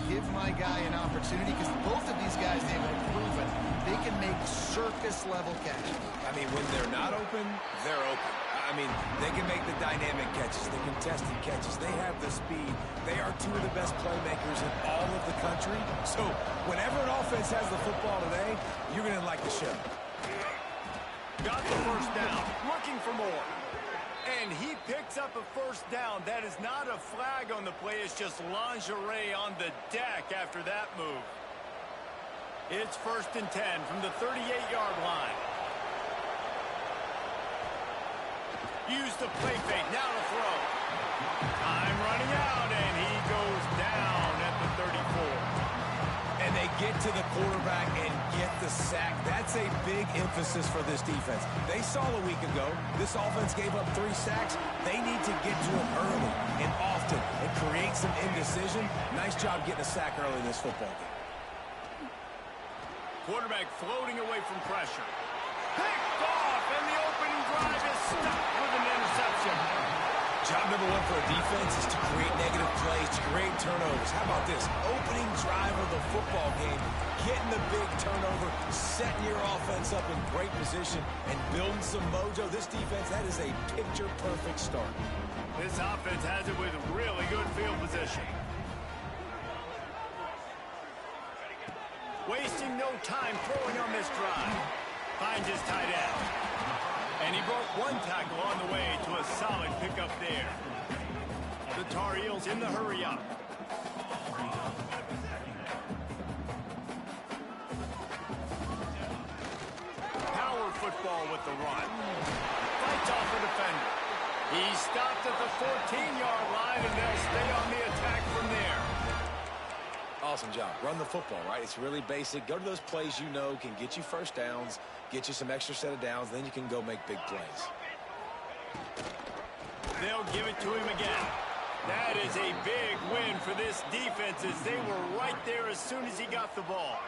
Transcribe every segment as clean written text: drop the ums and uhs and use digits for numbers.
give my guy an opportunity, because both of these guys, they've been proven they can make circus-level catches. I mean, when they're not open, they're open. I mean, they can make the dynamic catches, the contested catches. They have the speed. They are two of the best playmakers in all of the country. So whenever an offense has the football today, you're going to like the show. Got the first down, looking for more. And he picks up a first down. That is not a flag on the play. It's just lingerie on the deck after that move. It's 1st and 10 from the 38-yard line. Use the play fake. Now to throw. Time running out, and he goes down at the 34. And they get to the quarterback and get the sack. That's a big emphasis for this defense. They saw a week ago, this offense gave up 3 sacks. They need to get to it early and often and create some indecision. Nice job getting a sack early in this football game. Quarterback floating away from pressure. Picked off, and the opening drive is stopped with an interception. Job number 1 for a defense is to create negative plays, to create turnovers. How about this? Opening drive of the football game, getting the big turnover, setting your offense up in great position, and building some mojo. This defense, that is a picture-perfect start. This offense has it with really good field position. Wasting no time throwing on this drive. Finds his tight end. And he broke 1 tackle on the way to a solid pickup there. The Tar Heels in the hurry up. Power football with the run. Fights off a defender. He stopped at the 14-yard line, and they'll stay on the attack from there. Awesome job. Run the football, right? It's really basic. Go to those plays you know can get you first downs, get you some extra set of downs, then you can go make big plays. They'll give it to him again. That is a big win for this defense, as they were right there as soon as he got the ball.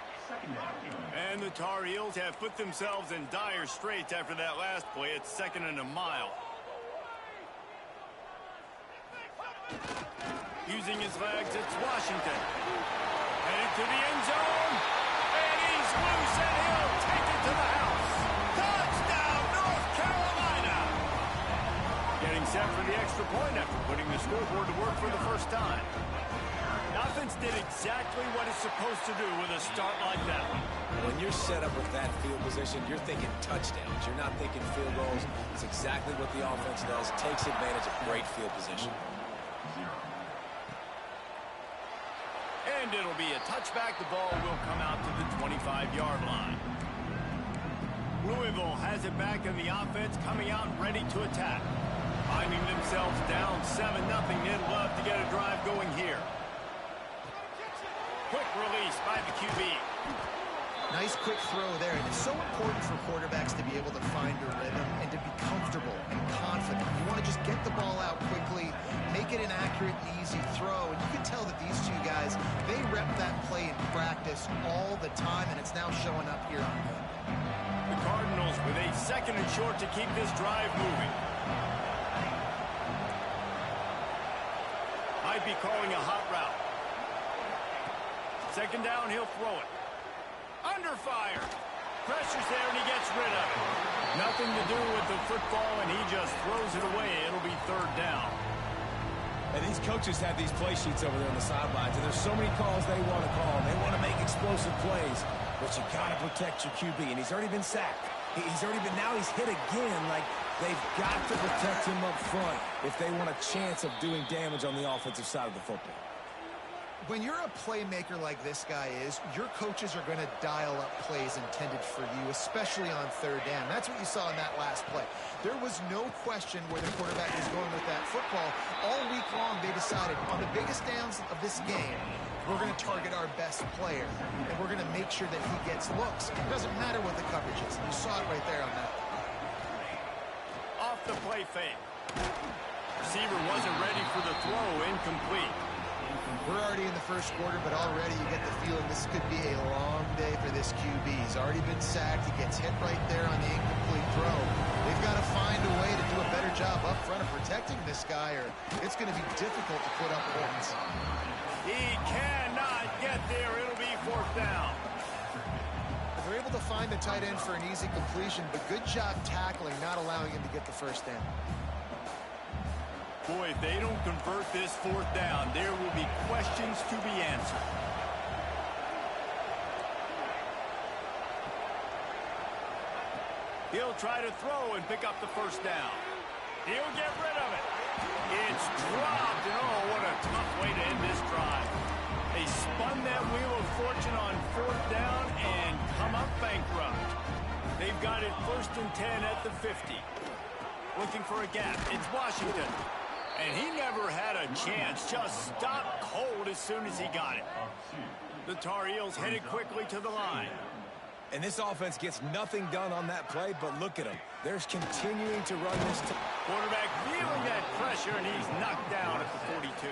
And the Tar Heels have put themselves in dire straits after that last play. It's 2nd and a mile. Using his legs, it's Washington. Headed to the end zone. And he's loose, and he'll take it to the house. Touchdown, North Carolina! Getting set for the extra point after putting the scoreboard to work for the first time. The offense did exactly what it's supposed to do with a start like that one. When you're set up with that field position, you're thinking touchdowns. You're not thinking field goals. It's exactly what the offense does. Takes advantage of great field position. And it'll be a touchback. The ball will come out to the 25-yard line. Louisville has it back in the offense, coming out ready to attack. Finding themselves down 7-0. They'd love to get a drive going here. Quick release by the QB. Nice quick throw there. And it's so important for quarterbacks to be able to find a rhythm and to be comfortable and confident. You want to just get the ball out quickly, make it an accurate and easy throw. And you can tell that these 2 guys, they rep that play in practice all the time, and it's now showing up here on film. The Cardinals with a 2nd and short to keep this drive moving. Might be calling a hot route. 2nd down, he'll throw it. Under fire. Pressure's there, and he gets rid of it. Nothing to do with the football, and he just throws it away. It'll be 3rd down. And these coaches have these play sheets over there on the sidelines, and there's so many calls they want to call. They want to make explosive plays, but you got to protect your QB, and he's already been sacked. Now he's hit again. Like, they've got to protect him up front if they want a chance of doing damage on the offensive side of the football. When you're a playmaker like this guy is, your coaches are going to dial up plays intended for you, especially on 3rd down. That's what you saw in that last play. There was no question where the quarterback was going with that football. All week long, they decided on the biggest downs of this game, we're going to target our best player, and we're going to make sure that he gets looks. It doesn't matter what the coverage is. You saw it right there on that. Off the play fake. Receiver wasn't ready for the throw. Incomplete. We're already in the 1st quarter, but already you get the feeling this could be a long day for this QB. He's already been sacked. He gets hit right there on the incomplete throw. They've got to find a way to do a better job up front of protecting this guy, or it's going to be difficult to put up points. He cannot down. They're able to find the tight end for an easy completion, but good job tackling, not allowing him to get the first down. Boy, if they don't convert this fourth down, there will be questions to be answered. He'll try to throw and pick up the first down. He'll get rid of it. It's dropped, and oh, what a tough way to end this drive. They spun that wheel of fortune on fourth down and come up bankrupt. They've got it 1st and 10 at the 50. Looking for a gap. It's Washington. And he never had a chance. Just stopped cold as soon as he got it. The Tar Heels headed quickly to the line. And this offense gets nothing done on that play, but look at them. They're continuing to run this. Quarterback feeling that pressure, and he's knocked down at the 42.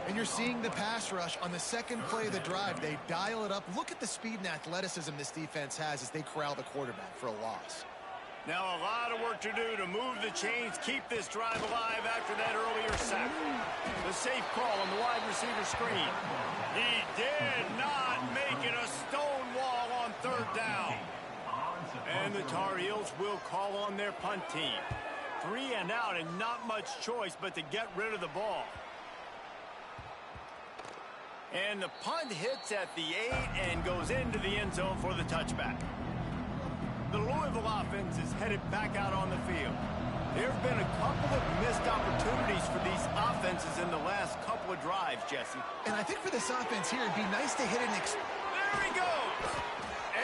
And you're seeing the pass rush on the second play of the drive. They dial it up. Look at the speed and athleticism this defense has as they corral the quarterback for a loss. Now a lot of work to do to move the chains, keep this drive alive after that earlier sack. The safe call on the wide receiver screen. He did not make it a stone wall on third down. And the Tar Heels will call on their punt team. 3 and out and not much choice but to get rid of the ball. And the punt hits at the 8 and goes into the end zone for the touchback. The Louisville offense is headed back out on the field. There have been a couple of missed opportunities for these offenses in the last couple of drives, Jesse. And I think for this offense here, it'd be nice to hit an There he goes!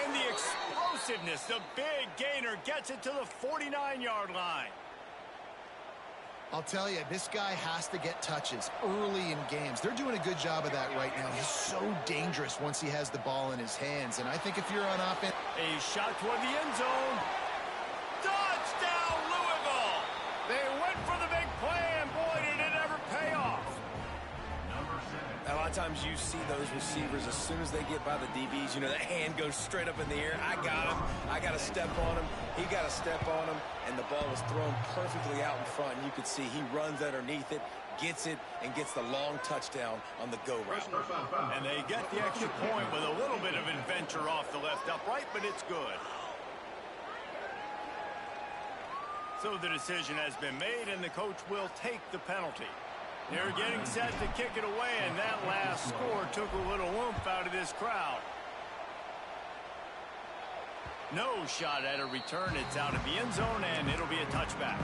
And the explosiveness, the big gainer gets it to the 49-yard line. I'll tell you, this guy has to get touches early in games. They're doing a good job of that right now. He's so dangerous once he has the ball in his hands. And I think if you're on offense... A shot toward the end zone. Touchdown, Louisville! They went for the big play, and boy, did it ever pay off. A lot of times you see those receivers, as soon as they get by the DBs, you know, that hand goes straight up in the air. I got him. I got to step on him. He got to step on him. And the ball was thrown perfectly out in front. And you could see he runs underneath it, gets it, and gets the long touchdown on the go route. And they get the extra point with a little bit of adventure off the left upright, but it's good. So the decision has been made, and the coach will take the penalty. They're getting set to kick it away, and that last score took a little oomph out of this crowd. No shot at a return. It's out of the end zone, and it'll be a touchback.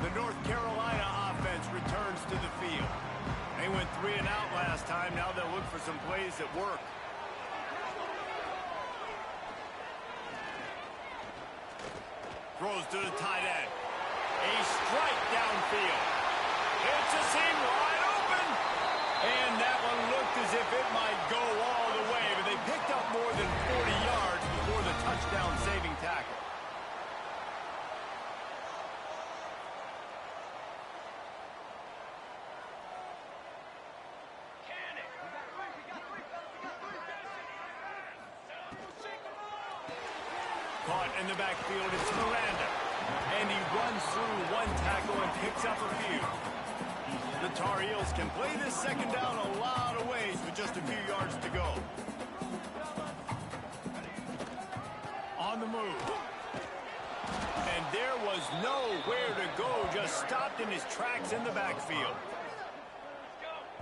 The North Carolina offense returns to the field. They went 3 and out last time. Now they'll look for some plays that work. Throws to the tight end. A strike downfield. It's a seam wide open. And that one looked as if it might go all the way, but they picked up more than 40 yards before the touchdown-saving tackle. Caught in the backfield, it's Miranda. And he runs through one tackle and picks up a few. The Tar Heels can play this second down a lot of ways with just a few yards to go. On the move. And there was nowhere to go, just stopped in his tracks in the backfield.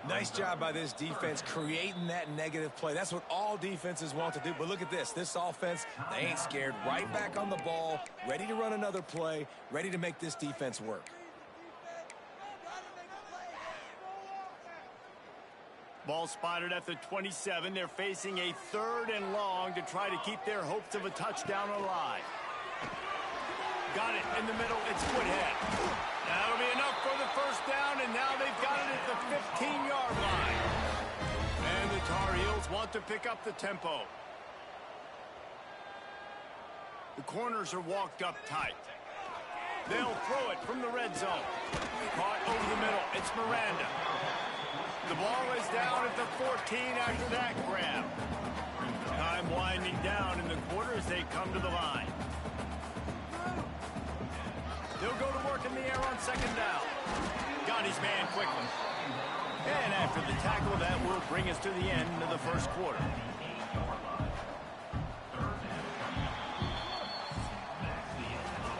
Nice job by this defense creating that negative play. That's what all defenses want to do. But look at this. This offense, they ain't scared. Right back on the ball, ready to run another play, ready to make this defense work. Ball spotted at the 27. They're facing a 3rd and long to try to keep their hopes of a touchdown alive. Got it in the middle. It's Woodhead. That'll be enough for the first down, and now they've got it at the 15-yard line. And the Tar Heels want to pick up the tempo. The corners are walked up tight. They'll throw it from the red zone. Caught over the middle. It's Miranda. The ball is down at the 14 after that grab. Time winding down in the quarter as they come to the line. They'll go to work in the air on second down. Got his man quickly. And after after the tackle. That will bring us to the end of the first quarter.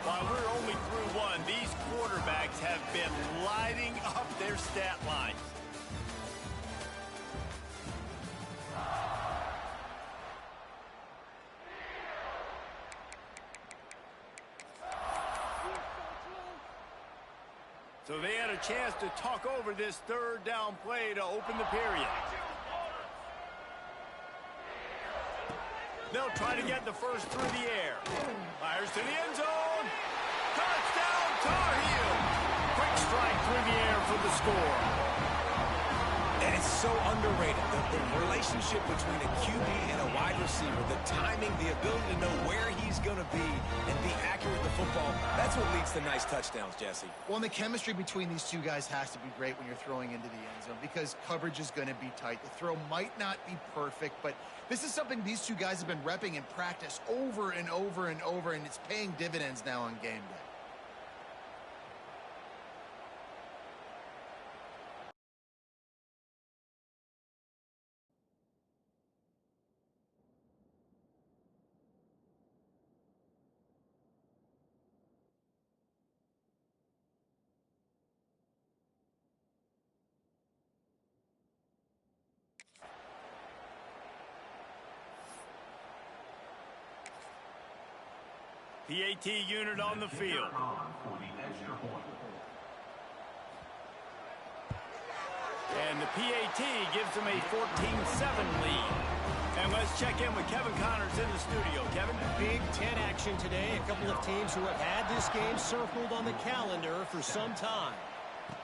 While we're only through one, these quarterbacks have been lighting up their stat lines. So they had a chance to talk over this third down play to open the period. They'll try to get the first through the air. Fires to the end zone. Touchdown, Tar Heel. Quick strike through the air for the score. And it's so underrated. The relationship between a QB and a wide receiver, the timing, the ability to know where he's going to be and be accurate with the football, that's what leads to nice touchdowns, Jesse. Well, and the chemistry between these two guys has to be great when you're throwing into the end zone because coverage is going to be tight. The throw might not be perfect, but this is something these two guys have been repping in practice over and over and over, and it's paying dividends now on game day. PAT unit on the field. And the PAT gives them a 14-7 lead. And let's check in with Kevin Connors in the studio. Kevin? Big Ten action today. A couple of teams who have had this game circled on the calendar for some time.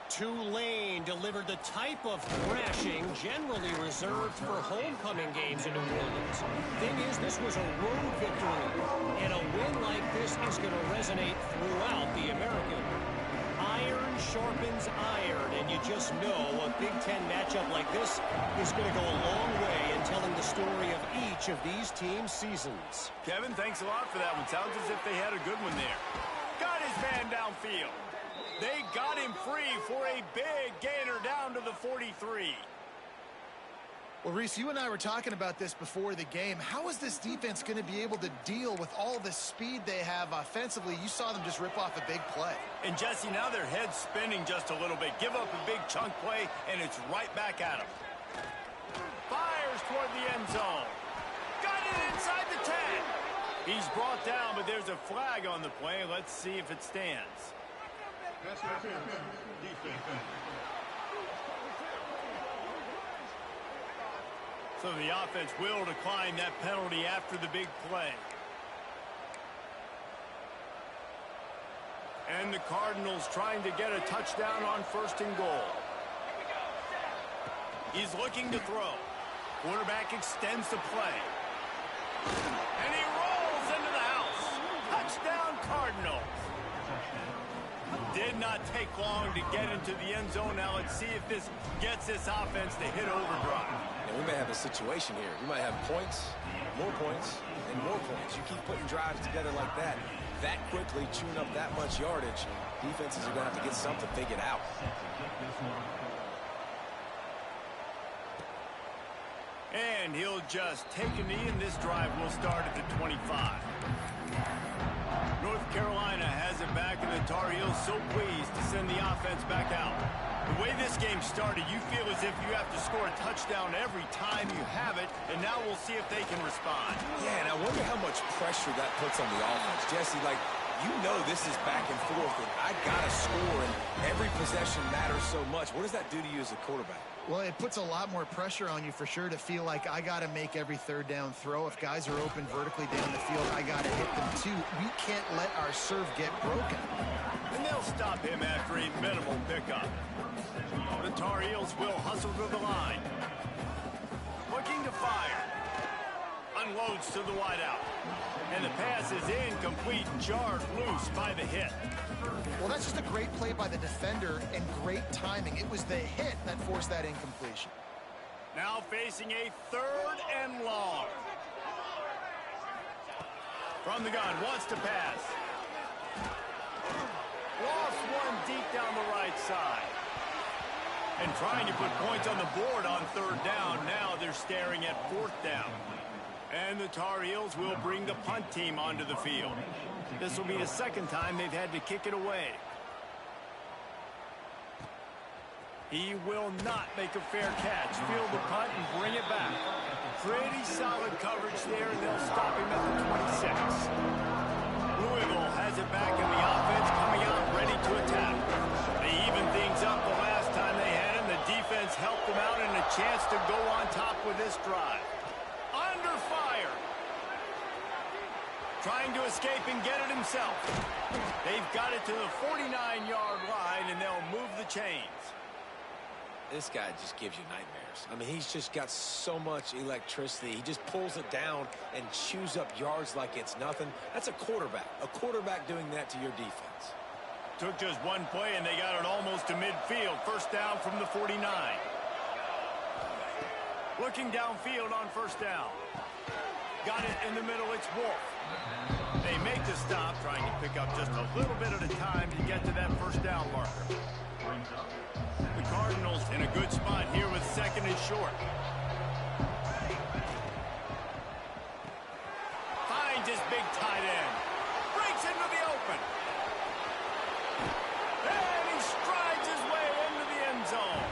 Tulane delivered the type of thrashing generally reserved for homecoming games in New Orleans. Thing is, this was a road victory, and a win like this is going to resonate throughout the American. Iron sharpens iron, and you just know a Big Ten matchup like this is going to go a long way in telling the story of each of these teams' seasons. Kevin, thanks a lot for that one. Sounds as if they had a good one there. Got his man downfield. They got him free for a big gainer down to the 43. Well, Reese, you and I were talking about this before the game. How is this defense going to be able to deal with all the speed they have offensively? You saw them just rip off a big play. And, Jesse, now their head's spinning just a little bit. Give up a big chunk play, and it's right back at them. Fires toward the end zone. Got it inside the 10. He's brought down, but there's a flag on the play. Let's see if it stands. So the offense will decline that penalty after the big play. And the Cardinals trying to get a touchdown on 1st and goal. He's looking to throw. Quarterback extends the play. And he rolls into the house. Touchdown, Cardinals. Did not take long to get into the end zone. Now let's see if this gets this offense to hit overdrive. And we may have a situation here. We might have points, and more points. You keep putting drives together like that quickly, chewing up that much yardage, defenses are going to have to get something figured out. And he'll just take a knee, and this drive will start at the 25. North Carolina has it back, and the Tar Heels so pleased to send the offense back out. The way this game started, you feel as if you have to score a touchdown every time you have it, and now we'll see if they can respond. Yeah, and I wonder how much pressure that puts on the offense. Jesse, you know this is back and forth, and I got to score, and every possession matters so much. What does that do to you as a quarterback? Well, it puts a lot more pressure on you for sure to feel like I got to make every third down throw. If guys are open vertically down the field, I got to hit them too. We can't let our serve get broken. And they'll stop him after a minimal pickup. The Tar Heels will hustle to the line. Looking to fire. Unloads to the wideout. And the pass is incomplete, jarred loose by the hit. Well, that's just a great play by the defender and great timing. It was the hit that forced that incompletion. Now facing a 3rd and long. From the gun, wants to pass. Lost one deep down the right side. And trying to put points on the board on third down. Now they're staring at fourth down. And the Tar Heels will bring the punt team onto the field. This will be the second time they've had to kick it away. He will not make a fair catch. Field the punt and bring it back. Pretty solid coverage there, and they'll stop him at the 26. Louisville has it back in the offense, coming out ready to attack. They even things up the last time they had him. The defense helped them out and a chance to go on top with this drive. Under fire. Trying to escape and get it himself. They've got it to the 49-yard line, and they'll move the chains. This guy just gives you nightmares. I mean, he's just got so much electricity. He just pulls it down and chews up yards like it's nothing. That's a quarterback. A quarterback doing that to your defense. Took just one play, and they got it almost to midfield. First down from the 49. Looking downfield on first down. Got it in the middle. It's Wolf. They make the stop, trying to pick up just a little bit at a time to get to that first down marker. The Cardinals in a good spot here with second and short. Finds his big tight end. Breaks into the open. And he strides his way into the end zone.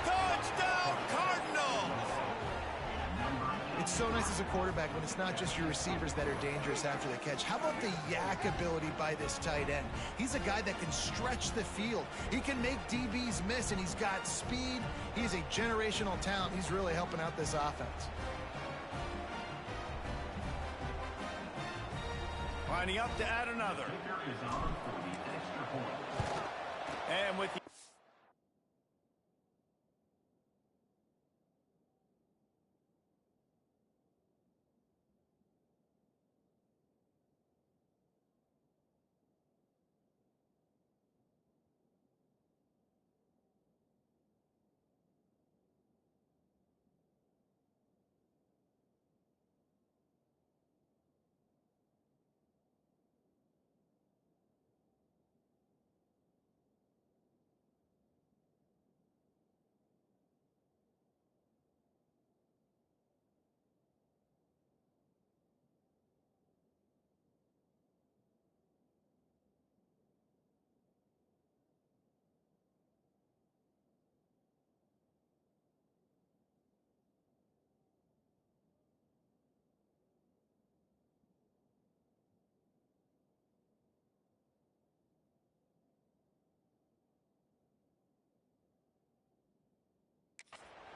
Touchdown, Cardinals! It's so nice as a quarterback when it's not just your receivers that are dangerous after the catch. How about the yak ability by this tight end? He's a guy that can stretch the field. He can make DBs miss, and he's got speed. He's a generational talent. He's really helping out this offense. Lining up to add another. And with the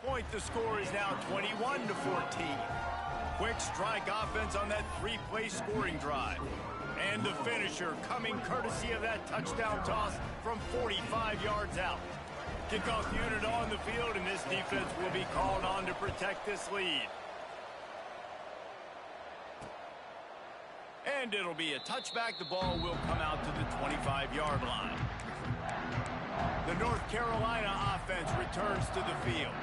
point, the score is now 21-14. Quick strike offense on that three-play scoring drive. And the finisher coming courtesy of that touchdown toss from 45 yards out. Kickoff unit on the field, and this defense will be called on to protect this lead. And it'll be a touchback. The ball will come out to the 25-yard line. The North Carolina offense returns to the field.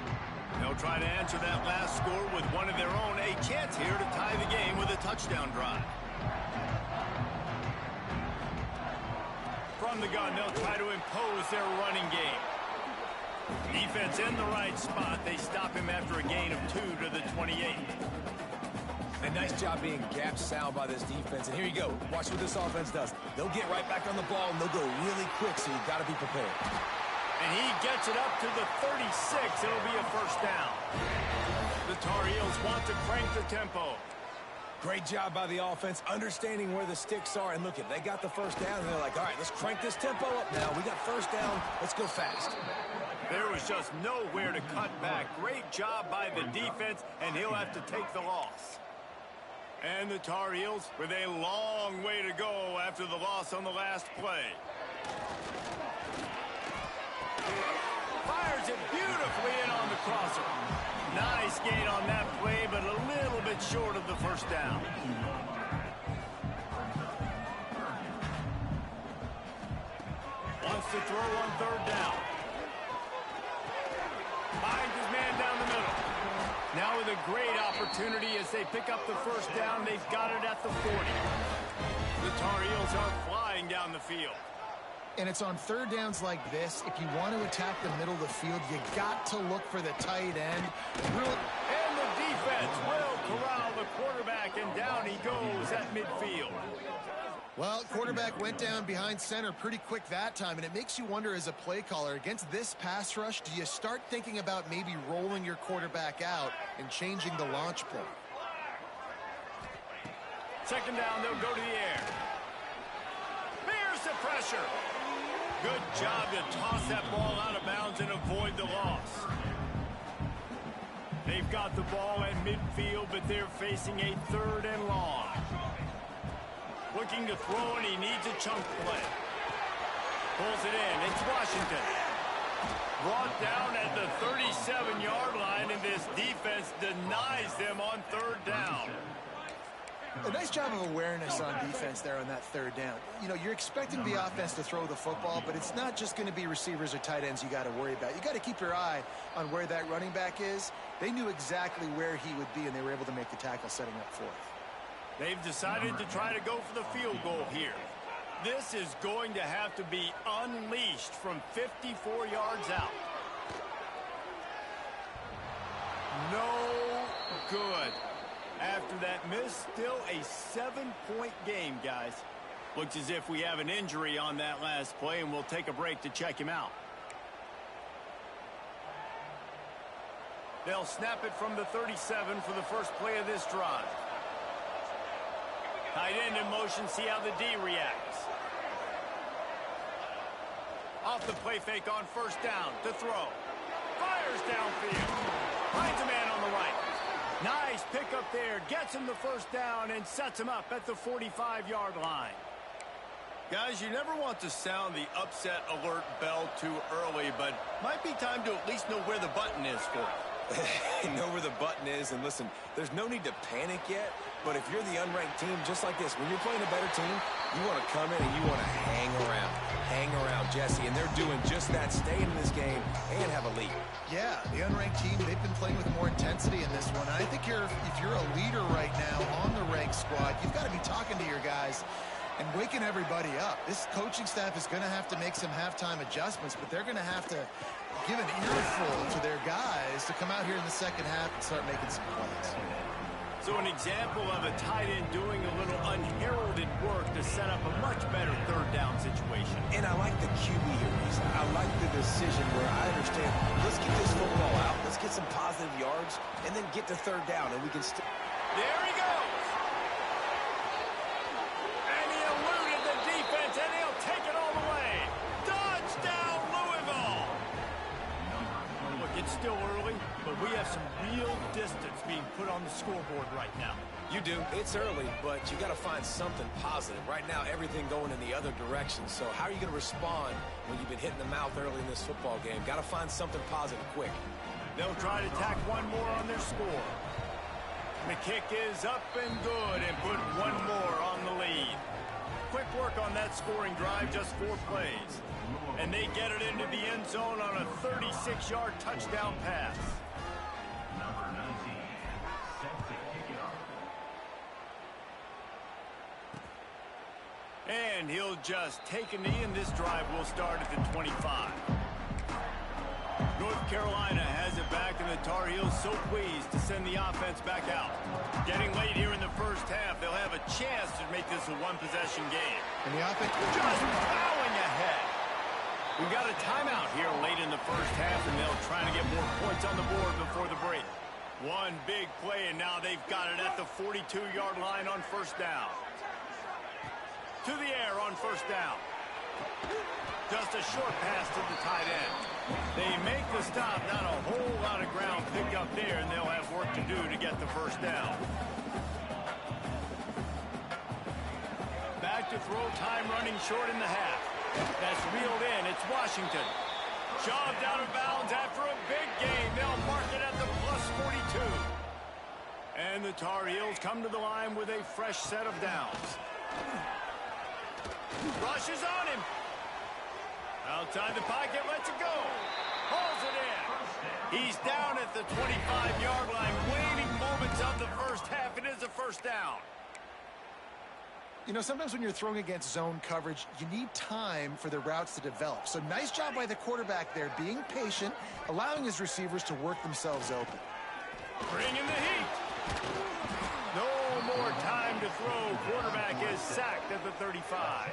They'll try to answer that last score with one of their own. A chance here to tie the game with a touchdown drive. From the gun, they'll try to impose their running game. Defense in the right spot. They stop him after a gain of 2 to the 28. A nice job being gap sound by this defense. And here you go. Watch what this offense does. They'll get right back on the ball, and they'll go really quick, so you've got to be prepared. And he gets it up to the 36. It'll be a first down. The Tar Heels want to crank the tempo. Great job by the offense, understanding where the sticks are. And look, if they got the first down, and they're like, all right, let's crank this tempo up now. We got first down. Let's go fast. There was just nowhere to cut back. Great job by the defense, and he'll have to take the loss. And the Tar Heels with a long way to go after the loss on the last play. Fires it beautifully in on the crosser. Nice gain on that play, but a little bit short of the first down. Wants to throw on third down. Finds his man down the middle. Now with a great opportunity as they pick up the first down. They've got it at the 40. The Tar Heels are flying down the field. And it's on third downs like this. If you want to attack the middle of the field, you got to look for the tight end. And the defense will corral the quarterback, and down he goes at midfield. Well, quarterback went down behind center pretty quick that time, and it makes you wonder as a play caller, against this pass rush, do you start thinking about maybe rolling your quarterback out and changing the launch point? Second down, they'll go to the air. Here's the pressure. Good job to toss that ball out of bounds and avoid the loss. They've got the ball at midfield, but they're facing a 3rd and long. Looking to throw, and he needs a chunk play. Pulls it in. It's Washington. Brought down at the 37-yard line, and this defense denies them on 3rd down. A nice job of awareness on defense there on that 3rd down. You know, you're expecting the offense to throw the football, but it's not just going to be receivers or tight ends you got to worry about. You got to keep your eye on where that running back is. They knew exactly where he would be, and they were able to make the tackle setting up for it. They've decided to try to go for the field goal here. This is going to have to be unleashed from 54 yards out. No good. After that miss, still a 7-point game, guys. Looks as if we have an injury on that last play, and we'll take a break to check him out. They'll snap it from the 37 for the first play of this drive. Tight end in motion, see how the D reacts. Off the play fake on 1st down to throw. Fires downfield. Finds a man on the right. Nice pickup there. Gets him the 1st down and sets him up at the 45-yard line. Guys, you never want to sound the upset alert bell too early, but might be time to at least know where the button is for it. Know where the button is, and listen, there's no need to panic yet, but if you're the unranked team, just like this, when you're playing a better team, you want to come in and you want to hang around, Jesse, and they're doing just that, stay in this game and have a lead. Yeah, the unranked team, they've been playing with more intensity in this one. I think if you're a leader right now on the ranked squad, you've got to be talking to your guys and waking everybody up. This coaching staff is going to have to make some halftime adjustments, but they're going to have to give an earful to their guys to come out here in the second half and start making some plays. So an example of a tight end doing a little unheralded work to set up a much better 3rd down situation. And I like the QB here, Reese. I like the decision where I understand, let's get this football out, let's get some positive yards, and then get to 3rd down, and we can still... There he goes! And he eluded the defense, and he'll take it all the way. Touchdown, Louisville! Look, it's still early, but we have some real distance being put on the scoreboard right now. You do. It's early, but you got to find something positive. Right now, everything going in the other direction. So how are you going to respond when you've been hit in the mouth early in this football game? Got to find something positive quick. They'll try to tack one more on their score. The kick is up and good, and put one more on the lead. Quick work on that scoring drive, just 4 plays. And they get it into the end zone on a 36-yard touchdown pass. And he'll just take a knee, and this drive will start at the 25. North Carolina has it back, and the Tar Heels so pleased to send the offense back out. Getting late here in the first half, they'll have a chance to make this a one-possession game. And the offense Just plowing ahead. We've got a timeout here late in the first half, and they'll try to get more points on the board before the break. One big play, and now they've got it at the 42-yard line on 1st down. To the air on 1st down. Just a short pass to the tight end. They make the stop, not a whole lot of ground pick up there, and they'll have work to do to get the 1st down. Back to throw, time running short in the half. That's reeled in, it's Washington. Shoved out of bounds after a big gain. They'll mark it at the plus 42. And the Tar Heels come to the line with a fresh set of downs. Rushes on him. Outside the pocket, lets it go. Pulls it in. He's down at the 25-yard line. Waning moments of the first half. It is a 1st down. You know, sometimes when you're throwing against zone coverage, you need time for the routes to develop. So nice job by the quarterback there, being patient, allowing his receivers to work themselves open. Bringing the heat. No more time to throw. Quarterback is sacked at the 35.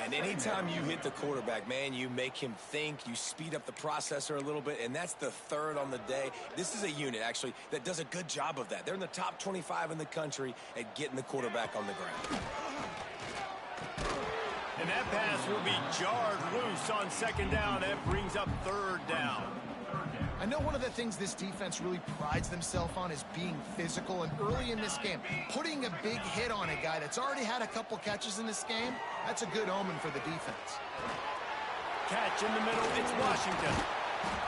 And anytime you hit the quarterback, man, you make him think, you speed up the processor a little bit, and that's the third on the day. This is a unit, actually, that does a good job of that. They're in the top 25 in the country at getting the quarterback on the ground. And that pass will be jarred loose on second down. That brings up third down. I know one of the things this defense really prides themselves on is being physical, and early in this game, putting a big hit on a guy that's already had a couple catches in this game, that's a good omen for the defense. Catch in the middle, it's Washington.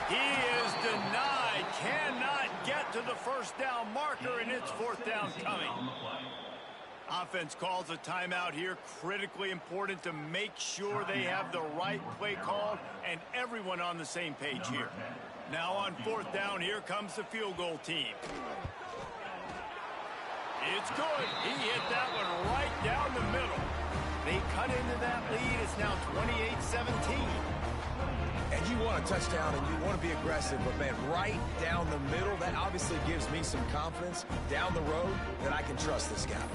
He is denied, cannot get to the first down marker, and it's fourth down coming. Offense calls a timeout here, critically important to make sure they have the right play called and everyone on the same page here. Now on fourth down, here comes the field goal team. It's good. He hit that one right down the middle. They cut into that lead. It's now 28-17. And you want a touchdown and you want to be aggressive, but, man, right down the middle, that obviously gives me some confidence down the road that I can trust this guy.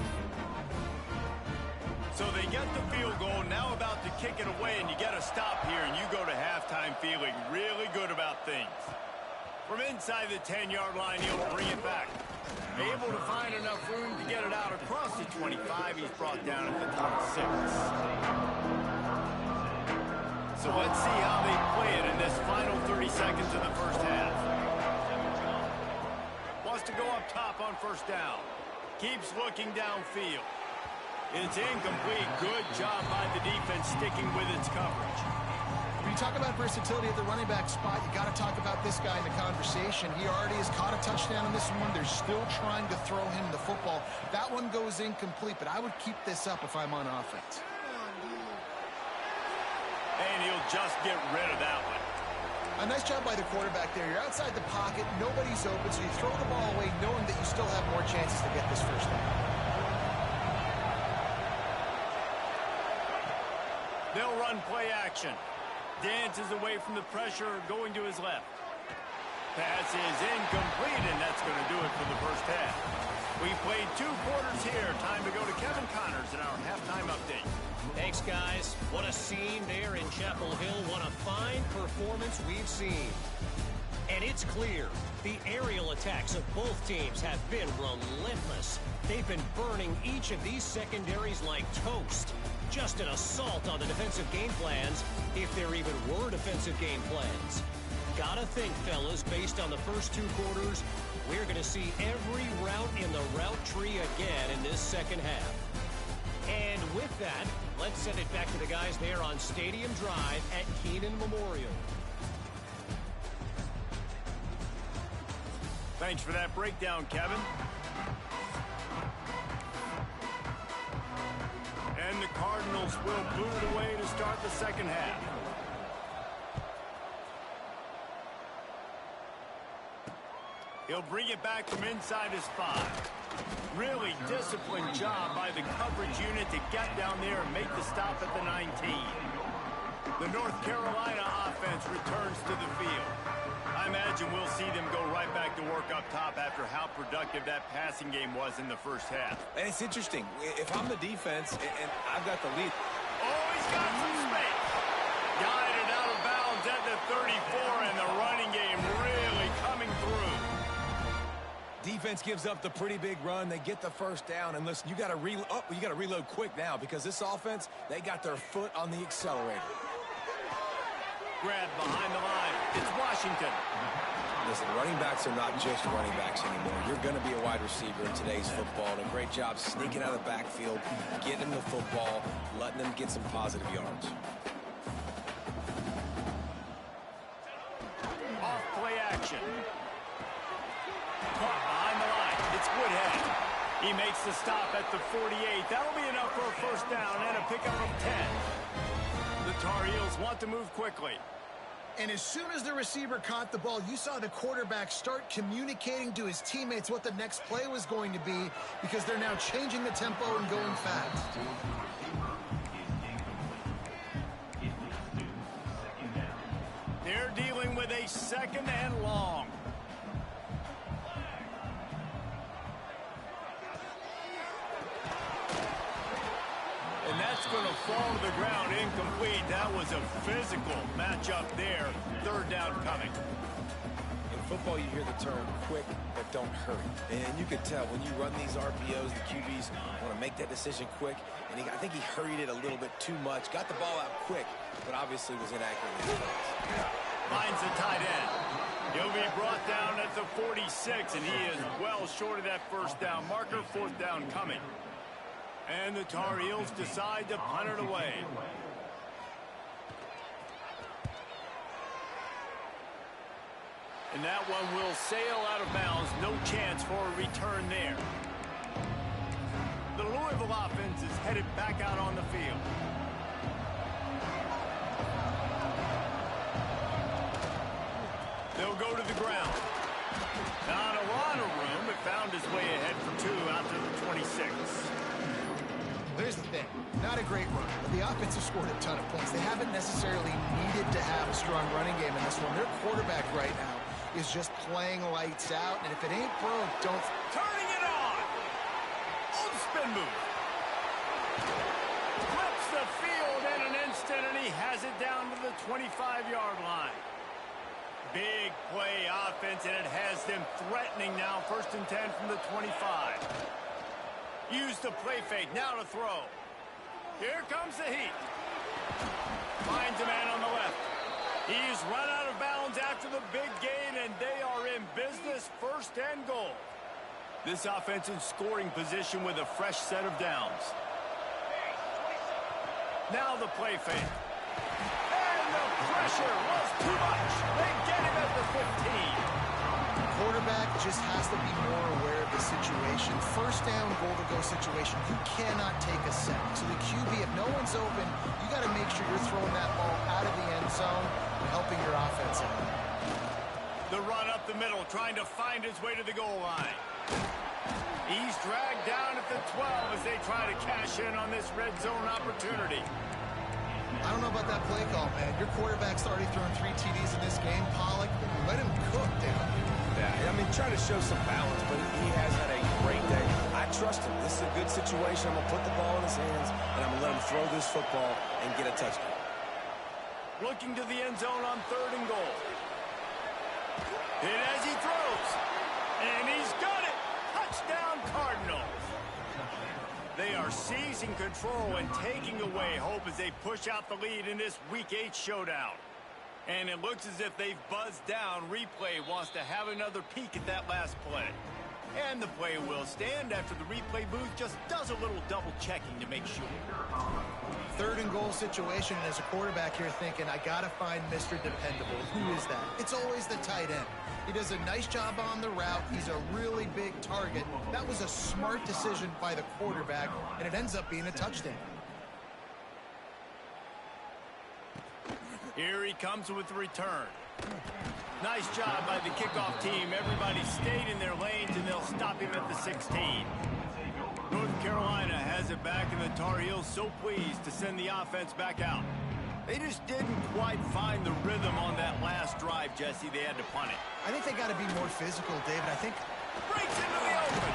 So they get the field goal, now about to kick it away, and you get a stop here, and you go to halftime feeling really good about things. From inside the 10-yard line, he'll bring it back. Able to find enough room to get it out across the 25. He's brought down at the 26. So let's see how they play it in this final 30 seconds of the first half. Wants to go up top on first down. Keeps looking downfield. It's incomplete. Good job by the defense sticking with its coverage. When you talk about versatility at the running back spot, you got to talk about this guy in the conversation. He already has caught a touchdown on this one. They're still trying to throw him the football. That one goes incomplete, but I would keep this up if I'm on offense. And he'll just get rid of that one. A nice job by the quarterback there. You're outside the pocket. Nobody's open, so you throw the ball away knowing that you still have more chances to get this first down. They'll run play action. Dances away from the pressure, going to his left. Pass is incomplete, and that's going to do it for the first half. We played 2 quarters here. Time to go to Kevin Connors in our halftime update. Thanks, guys. What a scene there in Chapel Hill. What a fine performance we've seen. And it's clear, the aerial attacks of both teams have been relentless. They've been burning each of these secondaries like toast. Just an assault on the defensive game plans, if there even were defensive game plans. Gotta think, fellas, based on the first 2 quarters, we're going to see every route in the route tree again in this second half. And with that, let's send it back to the guys there on Stadium Drive at Kenan Memorial. Thanks for that breakdown, Kevin. And the Cardinals will boot it away to start the second half. He'll bring it back from inside his 5. Really disciplined job by the coverage unit to get down there and make the stop at the 19. The North Carolina offense returns to the field. I imagine we'll see them go right back to work up top after how productive that passing game was in the first half. And it's interesting. If I'm the defense and I've got the lead. Oh, he's got some space. Guided out of bounds at the 34, and the running game really coming through. Defense gives up the pretty big run. They get the first down. And listen, you got to reload quick now because this offense, they got their foot on the accelerator. Grab behind the line. It's Washington. Listen, running backs are not just running backs anymore. You're going to be a wide receiver in today's football. And a great job sneaking out of the backfield, getting the football, letting them get some positive yards. Off play action. Caught behind the line. It's Woodhead. He makes the stop at the 48. That'll be enough for a first down and a pickup of 10. The Tar Heels want to move quickly. And as soon as the receiver caught the ball, you saw the quarterback start communicating to his teammates what the next play was going to be, because they're now changing the tempo and going fast. They're dealing with a 2nd and long. And that's going to fall to the ground incomplete. That was a physical matchup there. 3rd down coming. In football, you hear the term quick, but don't hurry. And you can tell when you run these RPOs, the QBs want to make that decision quick. And I think he hurried it a little bit too much. Got the ball out quick, but obviously was inaccurate in his pass. Finds the tight end. He'll be brought down at the 46, and he is well short of that 1st down marker. 4th down coming. And the Tar Heels decide to punt it away. And that one will sail out of bounds. No chance for a return there. The Louisville offense is headed back out on the field. They'll go to the ground. Not a lot of room, but found his way ahead for 2 out to the 26. Here's the thing, not a great run, but the offense has scored a ton of points. They haven't necessarily needed to have a strong running game in this one. Their quarterback right now is just playing lights out, and if it ain't broke, don't... Turning it on! On spin move. Flips the field in an instant, and he has it down to the 25-yard line. Big play offense, and it has them threatening now. 1st and 10 from the 25. Use the play fake, now to throw. Here comes the heat. Finds a man on the left. He's run out of bounds after the big gain, and they are in business. 1st and goal. This offense in scoring position with a fresh set of downs. Now the play fake. And the pressure was too much. They get him at the 15. Quarterback just has to be more aware of the situation. 1st down, goal-to-go situation. You cannot take a sack. So the QB, if no one's open, you got to make sure you're throwing that ball out of the end zone and helping your offense out. The run up the middle, trying to find his way to the goal line. He's dragged down at the 12 as they try to cash in on this red zone opportunity. I don't know about that play call, man. Your quarterback's already thrown 3 TDs in this game. Pollock, let him cook down here. Yeah, I mean, trying to show some balance, but he has had a great day. I trust him. This is a good situation. I'm going to put the ball in his hands, and I'm going to let him throw this football and get a touchdown. Looking to the end zone on 3rd and goal. Hit as he throws. And he's got it. Touchdown, Cardinals. They are seizing control and taking away hope as they push out the lead in this Week 8 showdown. And it looks as if they've buzzed down. Replay wants to have another peek at that last play. And the play will stand after the replay booth just does a little double checking to make sure. 3rd and goal situation, and as a quarterback you're thinking, I got to find Mr. Dependable. Who is that? It's always the tight end. He does a nice job on the route. He's a really big target. That was a smart decision by the quarterback, and it ends up being a touchdown. Here he comes with the return. Nice job by the kickoff team. Everybody stayed in their lanes, and they'll stop him at the 16. North Carolina has it back, and the Tar Heels so pleased to send the offense back out. They just didn't quite find the rhythm on that last drive, Jesse. They had to punt it. I think they got to be more physical, David. I think... Breaks into the open.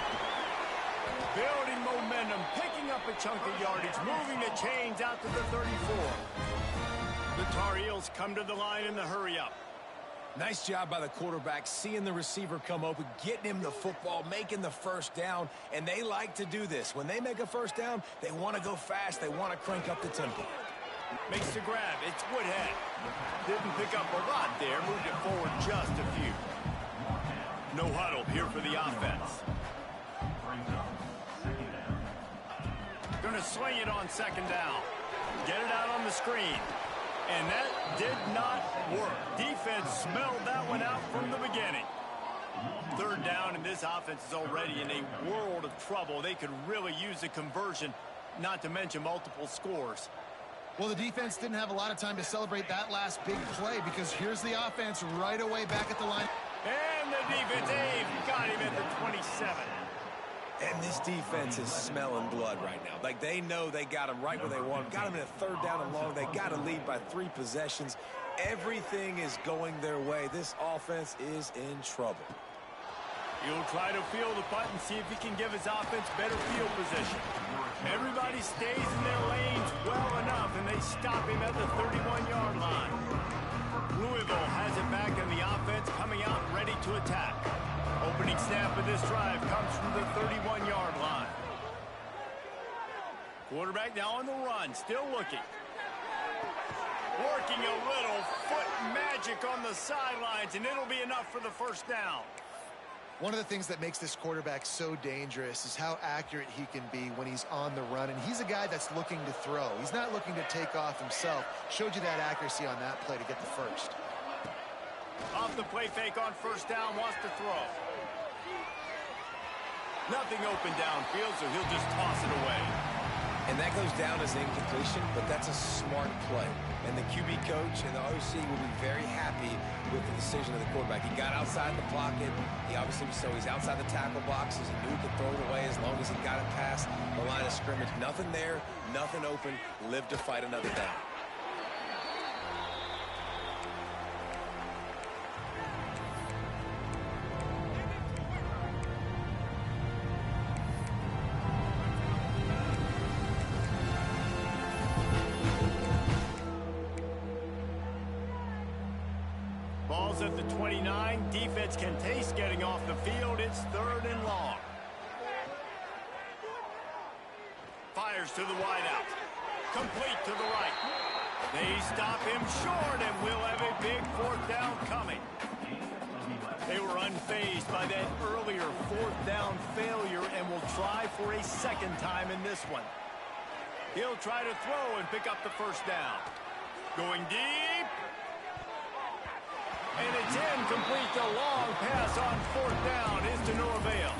Building momentum, picking up a chunk of yardage, moving the chains out to the 34. The Tar Heels come to the line in the hurry-up. Nice job by the quarterback, seeing the receiver come open, getting him the football, making the 1st down, and they like to do this. When they make a 1st down, they want to go fast. They want to crank up the tempo. Makes the grab. It's Woodhead. Didn't pick up a lot there. Moved it forward just a few. No huddle here for the offense. Going to swing it on 2nd down. Get it out on the screen. And that did not work. Defense smelled that one out from the beginning. 3rd down, and this offense is already in a world of trouble. They could really use a conversion, not to mention multiple scores. Well, the defense didn't have a lot of time to celebrate that last big play because here's the offense right away back at the line. And the defense, they've got him at the 27. And this defense is smelling blood right now. Like, they know they got him right where they want him. Got him in a third down and long. They got to lead by 3 possessions. Everything is going their way. This offense is in trouble. He'll try to field the punt and see if he can give his offense better field position. Everybody stays in their lanes well enough, and they stop him at the 31-yard line. Louisville has it back in the offense, coming out ready to attack. Opening snap of this drive comes from the 31-yard line. Quarterback now on the run, still looking. Working a little foot magic on the sidelines, and it'll be enough for the first down. One of the things that makes this quarterback so dangerous is how accurate he can be when he's on the run. And he's a guy that's looking to throw. He's not looking to take off himself. Showed you that accuracy on that play to get the first. Off the play fake on first down, wants to throw. Nothing open downfield, so he'll just toss it away. And that goes down as incompletion, but that's a smart play. And the QB coach and the OC will be very happy with the decision of the quarterback. He got outside the pocket. He obviously, so he's outside the tackle boxes. He knew he could throw it away as long as he got it past the line of scrimmage. Nothing there, nothing open. Live to fight another down. Ball's at the 29. Defense can taste getting off the field. It's 3rd and long. Fires to the wideout. Complete to the right. They stop him short, and we'll have a big 4th down coming. They were unfazed by that earlier 4th down failure and will try for a second time in this one. He'll try to throw and pick up the first down. Going deep. And it's incomplete. The long pass on 4th down is to no avail.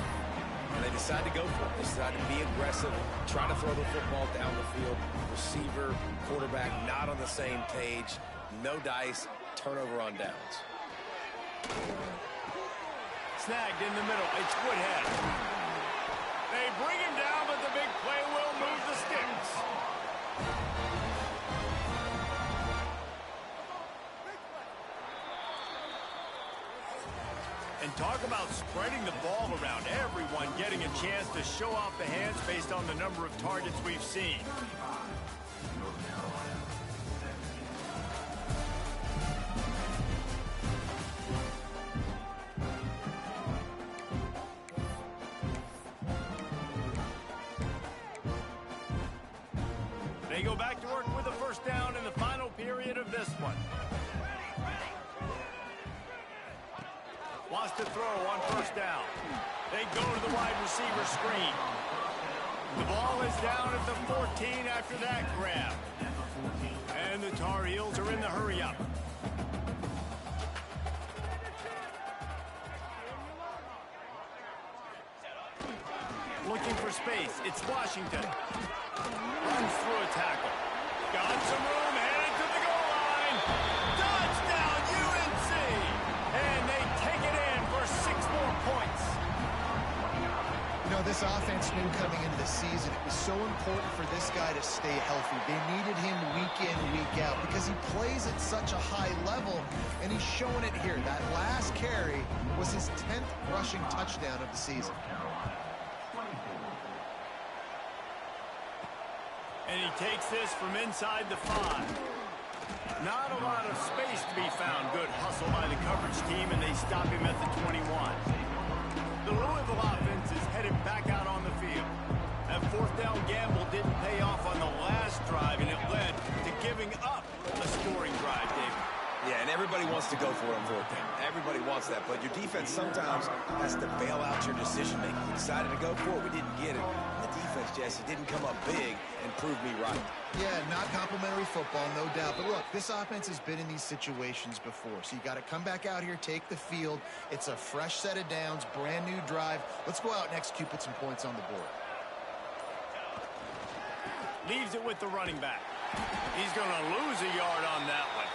And they decide to go for it. They decide to be aggressive, try to throw the football down the field. Receiver, quarterback, not on the same page. No dice, turnover on downs. Snagged in the middle. It's Woodhead. They bring him down, but the big play will move the sticks. And talk about spreading the ball around. Everyone getting a chance to show off the hands based on the number of targets we've seen. They go back to work with a first down in the final period of this one. Wants to throw on first down. They go to the wide receiver screen. The ball is down at the 14 after that grab. And the Tar Heels are in the hurry-up. Looking for space. It's Washington. Runs through a tackle. Got some room, headed to the goal line. Touchdown, UNC! And they take it in for 6 more points. You know, this offense knew coming into the season it was so important for this guy to stay healthy. They needed him week in, week out because he plays at such a high level, and he's showing it here. That last carry was his 10th rushing touchdown of the season. And he takes this from inside the 5. Not a lot of space to be found. Good hustle by the coverage team, and they stop him at the 21. The Louisville offense is headed back out on the field. That 4th down gamble didn't pay off on the last drive, and it led to giving up a scoring drive, David. Yeah, and everybody wants to go for it on 4th down. Everybody wants that, but your defense sometimes has to bail out your decision-making. You decided to go for it, we didn't get it. And the defense, Jesse, didn't come up big and prove me right. Yeah, not complimentary football, no doubt. But look, this offense has been in these situations before. So you got to come back out here, take the field. It's a fresh set of downs, brand new drive. Let's go out and execute, put some points on the board. Leaves it with the running back. He's going to lose a yard on that one.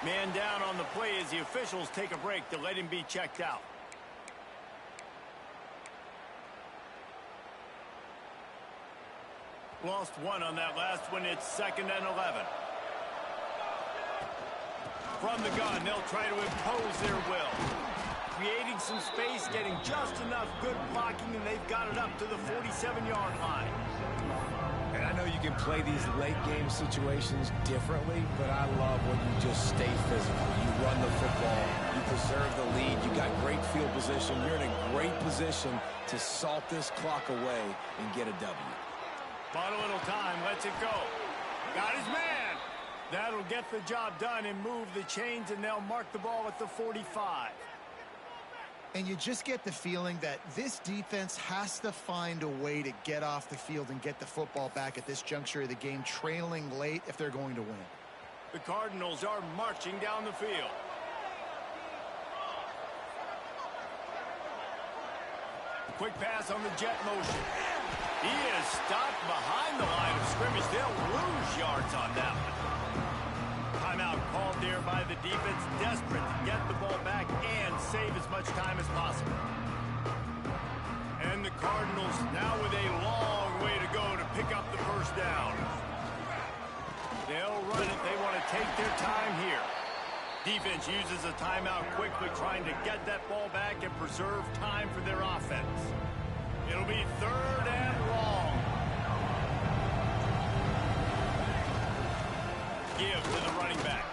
Man down on the play as the officials take a break to let him be checked out. Lost one on that last one. It's 2nd and 11. From the gun, they'll try to impose their will. Creating some space, getting just enough good blocking, and they've got it up to the 47-yard line. And I know you can play these late game situations differently, but I love when you just stay physical. You run the football, you preserve the lead, you got great field position. You're in a great position to salt this clock away and get a W. Bought a little time, lets it go. Got his man. That'll get the job done and move the chains, and they'll mark the ball at the 45. And you just get the feeling that this defense has to find a way to get off the field and get the football back at this juncture of the game, trailing late if they're going to win. The Cardinals are marching down the field. Quick pass on the jet motion. He is stopped behind the line of scrimmage. They'll lose yards on that one. Timeout called there by the defense, desperate to get the ball back and save as much time as possible. And the Cardinals now with a long way to go to pick up the first down. They'll run it. They want to take their time here. Defense uses a timeout quickly, trying to get that ball back and preserve time for their offense. It'll be 3rd and long. Give to the running back.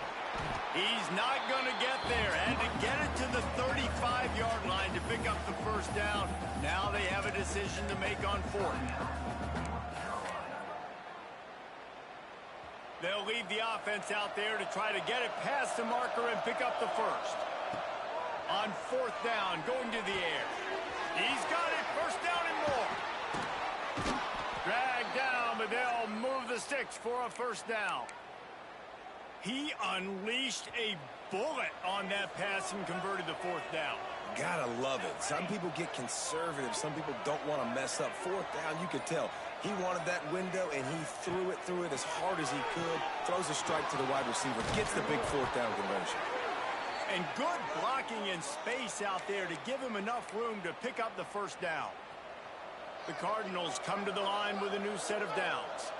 He's not going to get there. Had to get it to the 35-yard line to pick up the first down. Now they have a decision to make on 4th. They'll leave the offense out there to try to get it past the marker and pick up the first. On 4th down, going to the air. He's got it. First down and more. Dragged down, but they'll move the sticks for a first down. He unleashed a bullet on that pass and converted the 4th down. Gotta love it. Some people get conservative. Some people don't want to mess up. 4th down, you could tell. He wanted that window, and he threw it as hard as he could. Throws a strike to the wide receiver. Gets the big 4th down conversion. And good blocking in space out there to give him enough room to pick up the first down. The Cardinals come to the line with a new set of downs.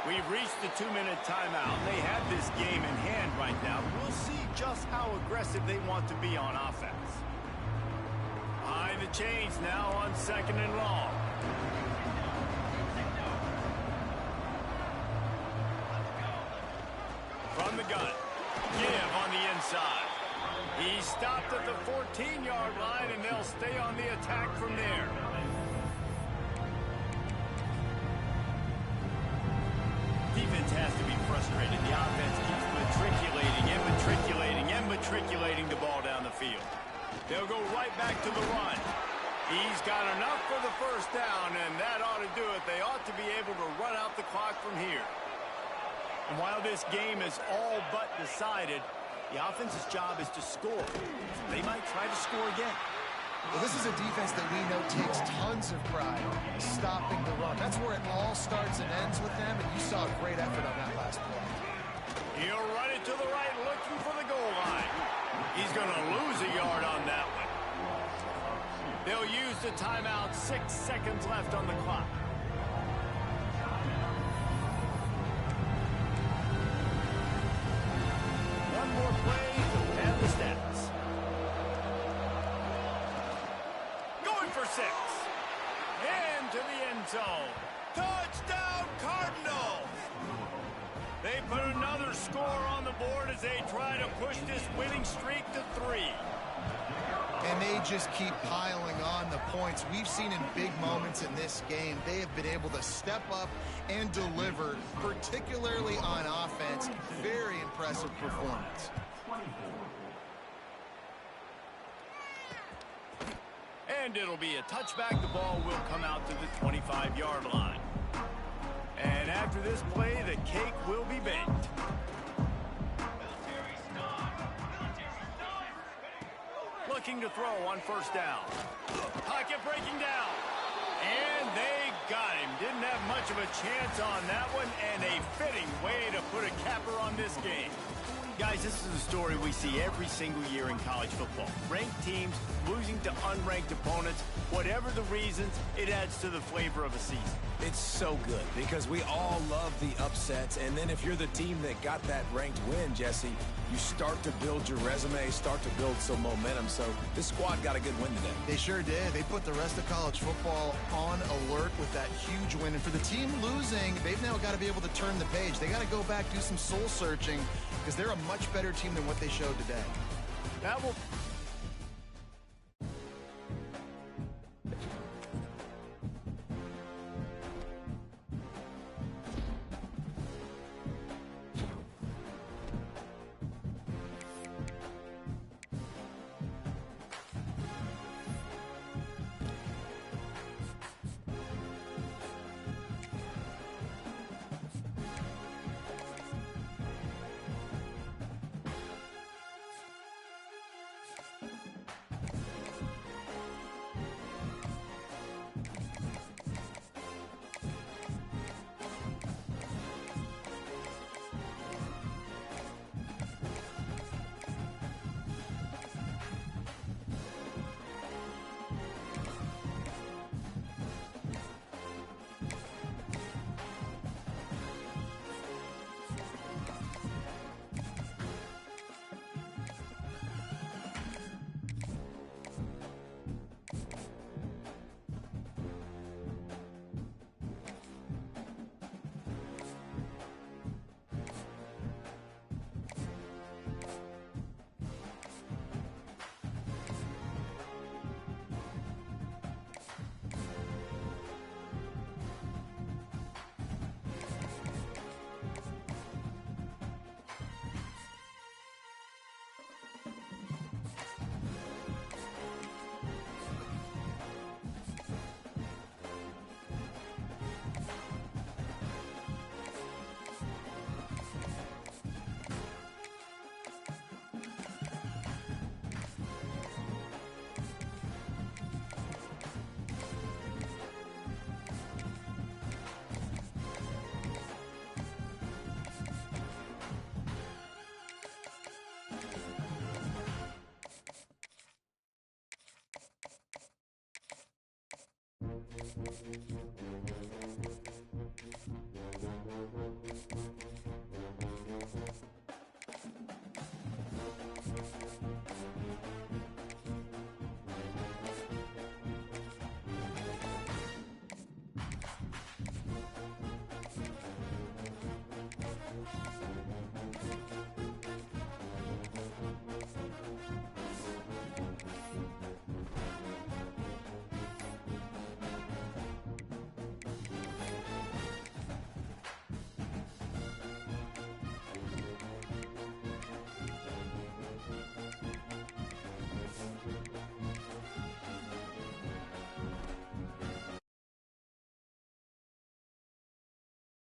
We've reached the 2-minute timeout. They have this game in hand right now. We'll see just how aggressive they want to be on offense. Behind the chains now on 2nd and long. From the gun. Give on the inside. He stopped at the 14-yard line, and they'll stay on the attack from there. Defense has to be frustrated. The offense keeps matriculating the ball down the field. They'll go right back to the run. He's got enough for the first down, and that ought to do it. They ought to be able to run out the clock from here. And while this game is all but decided, the offense's job is to score. They might try to score again. Well, this is a defense that we know takes tons of pride in stopping the run. That's where it all starts and ends with them, and you saw a great effort on that last play. He'll run it to the right, looking for the goal line. He's going to lose a yard on that one. They'll use the timeout. 6 seconds left on the clock. One more play to pad the stats. Going for 6. Into the end zone. Touchdown, Cardinals! They put another score on the board as they try to push this winning streak to 3. And they just keep piling on the points. We've seen in big moments in this game, they have been able to step up and deliver, particularly on offense. Very impressive performance. And it'll be a touchback. The ball will come out to the 25-yard line. And after this play, the cake will be baked. Looking to throw on first down. Pocket breaking down. And they got him. Didn't have much of a chance on that one, and a fitting way to put a capper on this game. Guys, this is a story we see every single year in college football. Ranked teams losing to unranked opponents. Whatever the reasons, it adds to the flavor of a season. It's so good because we all love the upsets, and then if you're the team that got that ranked win, Jesse, you start to build your resume, start to build some momentum. So this squad got a good win today. They sure did. They put the rest of college football on alert with that huge win. And for the team losing, they've now got to be able to turn the page. They got to go back, do some soul searching, because they're a much better team than what they showed today. That will...